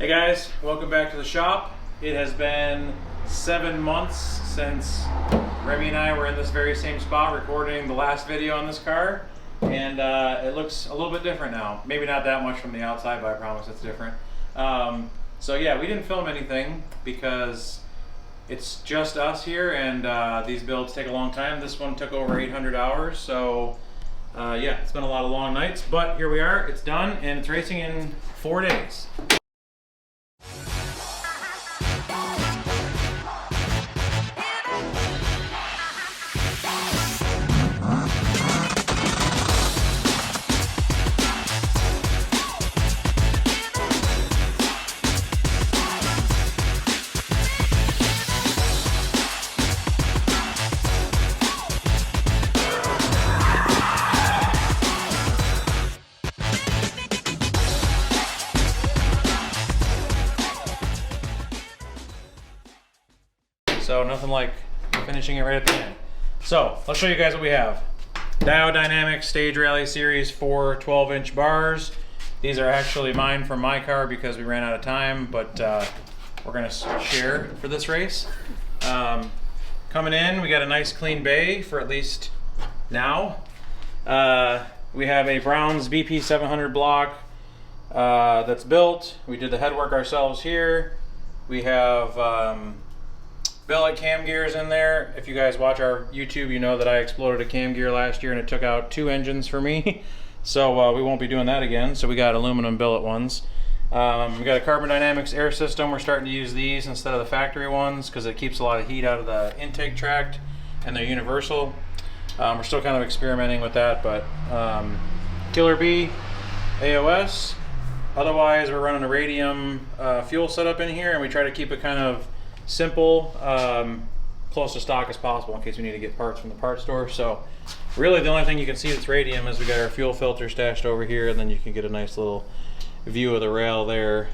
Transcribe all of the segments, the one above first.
Hey guys, welcome back to the shop. It has been 7 months since Remy and I were in this very same spot recording the last video on this car, and it looks a little bit different now. Maybe not that much from the outside, but I promise it's different. So yeah, we didn't film anything because it's just us here, and these builds take a long time. This one took over 800 hours, so yeah, it's been a lot of long nights, but here we are, it's done, and it's racing in 4 days. So nothing like finishing it right at the end. So let's show you guys what we have. Dynamics Stage Rally Series 4 12-inch bars. These are actually mine from my car because we ran out of time, but we're gonna share for this race. Coming in, we got a nice clean bay for at least now. We have a Brown's BP 700 block that's built. We did the headwork ourselves here. We have billet cam gears in there. If you guys watch our YouTube, you know that I exploded a cam gear last year and it took out 2 engines for me. So we won't be doing that again. So we got aluminum billet ones. We got a Carbon Dynamics air system. We're starting to use these instead of the factory ones because it keeps a lot of heat out of the intake tract, and they're universal. We're still kind of experimenting with that, but Killer B AOS. Otherwise, we're running a radium fuel setup in here, and we try to keep it kind of simple, close to stock as possible in case we need to get parts from the parts store. So really the only thing you can see that's radium is we got our fuel filter stashed over here, and then you can get a nice little view of the rail there.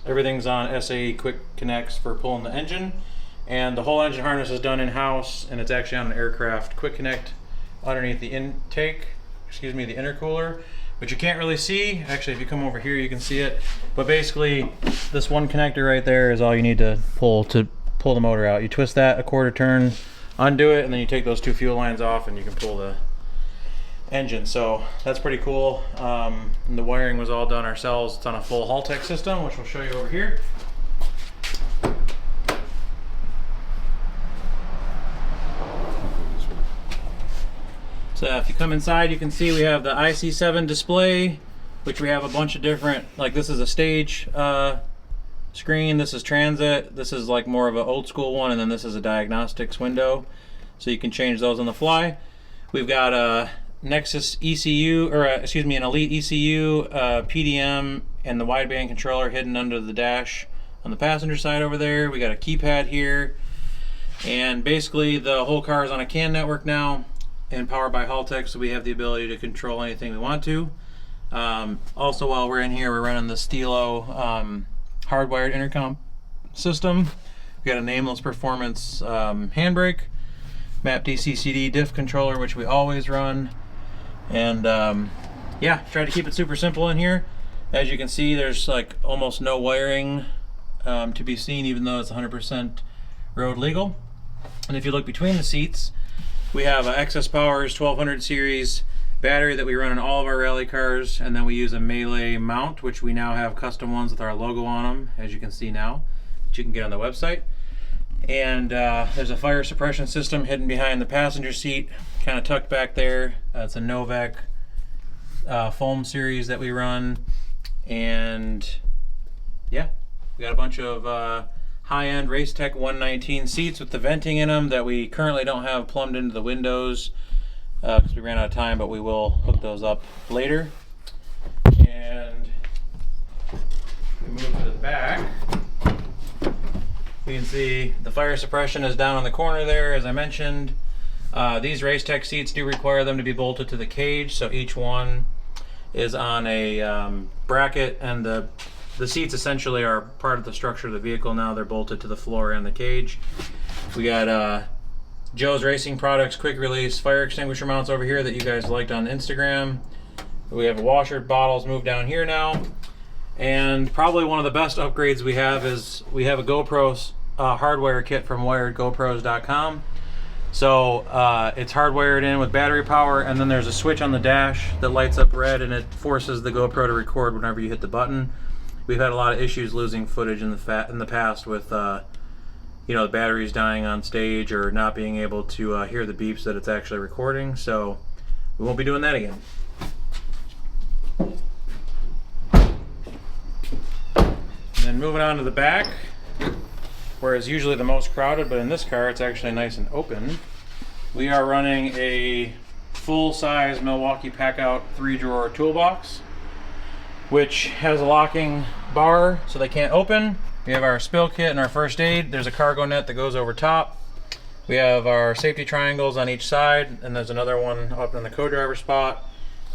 Everything's on SAE quick connects for pulling the engine, and the whole engine harness is done in-house, and it's actually on an aircraft quick connect underneath the intake, the intercooler, which you can't really see. Actually, if you come over here you can see it, but basically this one connector right there is all you need to pull the motor out. You twist that a quarter turn, undo it, and then you take those 2 fuel lines off and you can pull the engine. So that's pretty cool. And the wiring was all done ourselves. It's on a full Haltech system, which we'll show you over here. So if you come inside, you can see we have the IC7 display, which we have a bunch of different, like this is a stage screen, this is transit, this is like more of an old school one, and then this is a diagnostics window. So you can change those on the fly. We've got a Nexus ECU, or an Elite ECU, PDM, and the wideband controller hidden under the dash on the passenger side over there. We got a keypad here, and basically the whole car is on a CAN network now and powered by Haltech, so we have the ability to control anything we want to. Also, while we're in here, we're running the Stilo hardwired intercom system. We got a Nameless Performance handbrake, map DC CD diff controller, which we always run, and yeah, try to keep it super simple in here. As you can see, there's like almost no wiring to be seen, even though it's 100% road legal. And if you look between the seats, we have a XS Powers 1200 series battery that we run in all of our rally cars, and then we use a Melee mount, which we now have custom ones with our logo on them, as you can see now, that you can get on the website. And there's a fire suppression system hidden behind the passenger seat, kind of tucked back there. It's a Novak foam series that we run, and yeah, we got a bunch of high-end Racetech 119 seats with the venting in them that we currently don't have plumbed into the windows because we ran out of time, but we will hook those up later. And we move to the back. You can see the fire suppression is down in the corner there, as I mentioned. These Racetech seats do require them to be bolted to the cage, so each one is on a bracket, and the seats essentially are part of the structure of the vehicle now. They're bolted to the floor and the cage. We got Joe's Racing Products quick release fire extinguisher mounts over here that you guys liked on Instagram. We have washer bottles moved down here now. And probably one of the best upgrades we have is we have a GoPro hardware kit from wiredgopros.com. So it's hardwired in with battery power, and then there's a switch on the dash that lights up red, and it forces the GoPro to record whenever you hit the button. We've had a lot of issues losing footage in the past with you know, the batteries dying on stage or not being able to hear the beeps that it's actually recording. So we won't be doing that again. And then moving on to the back, where it's usually the most crowded, but in this car it's actually nice and open. We are running a full-size Milwaukee Packout 3-drawer toolbox, which has a locking bar so they can't open. We have our spill kit and our first aid. There's a cargo net that goes over top. We have our safety triangles on each side, and there's another one up in the co-driver spot.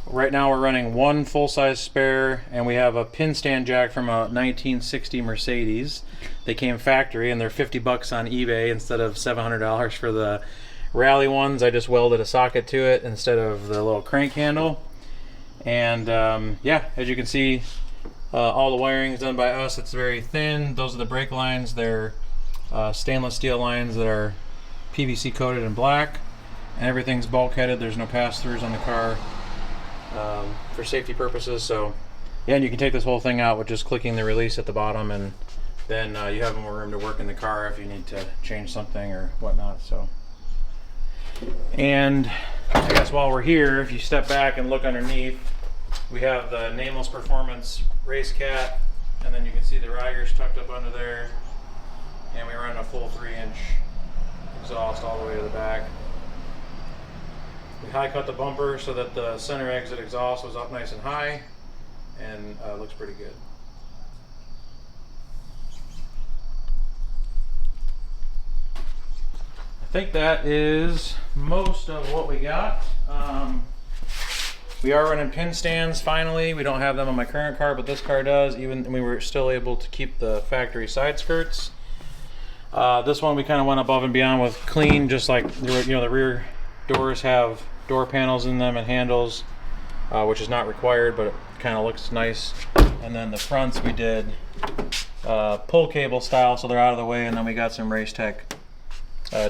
Right now we're running one full-size spare, and we have a pin stand jack from a 1960 Mercedes. They came factory, and they're 50 bucks on eBay instead of $700 for the Rally ones. I just welded a socket to it instead of the little crank handle. And yeah, as you can see, all the wiring is done by us. It's very thin. Those are the brake lines. They're stainless steel lines that are PVC coated in black, and everything's bulkheaded. There's no pass-throughs on the car. For safety purposes. So yeah, and you can take this whole thing out with just clicking the release at the bottom, and then you have more room to work in the car if you need to change something or whatnot. So, and I guess while we're here, if you step back and look underneath, we have the Nameless Performance race cat, and then you can see the Rigers tucked up under there, and we run a full 3-inch exhaust all the way to the back. We high cut the bumper so that the center exit exhaust was up nice and high, and looks pretty good. I think that is most of what we got. We are running pin stands finally. We don't have them on my current car, but this car does. Even we were still able to keep the factory side skirts. This one we kind of went above and beyond with clean, just like the rear doors have door panels in them and handles, which is not required, but it kind of looks nice. And then the fronts we did pull cable style, so they're out of the way, and then we got some Race Tech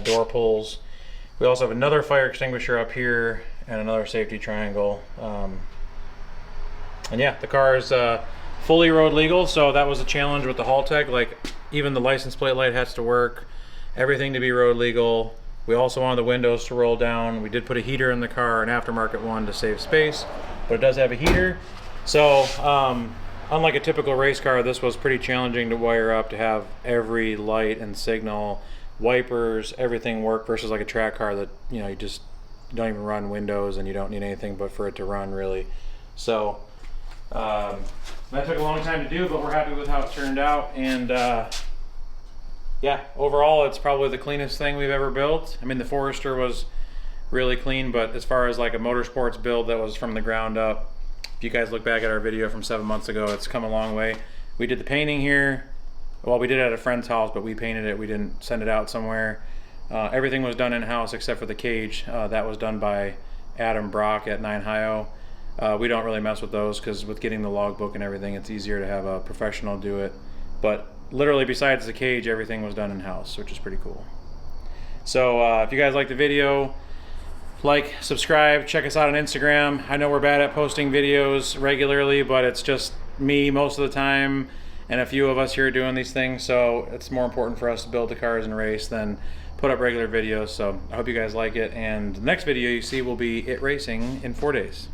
door pulls. We also have another fire extinguisher up here and another safety triangle. And yeah, the car is fully road legal, so that was a challenge with the Haltech. Like, even the license plate light has to work, everything to be road legal. We also wanted the windows to roll down. We did put a heater in the car, an aftermarket one, to save space, but it does have a heater. So unlike a typical race car, this was pretty challenging to wire up to have every light and signal, wipers, everything work, versus like a track car that, you know, you just don't even run windows and you don't need anything but for it to run, really. So that took a long time to do, but we're happy with how it turned out. And yeah, overall it's probably the cleanest thing we've ever built. I mean, the Forester was really clean, but as far as like a motorsports build that was from the ground up, if you guys look back at our video from 7 months ago, it's come a long way. We did the painting here. Well, we did it at a friend's house, but we painted it. We didn't send it out somewhere. Everything was done in-house except for the cage. That was done by Adam Brock at 9 Hio. We don't really mess with those because with getting the logbook and everything, it's easier to have a professional do it. But literally, besides the cage, everything was done in-house, which is pretty cool. So if you guys like the video, like, subscribe, check us out on Instagram. I know we're bad at posting videos regularly, but it's just me most of the time and a few of us here doing these things, so it's more important for us to build the cars and race than put up regular videos. So I hope you guys like it, and the next video you see will be it racing in 4 days.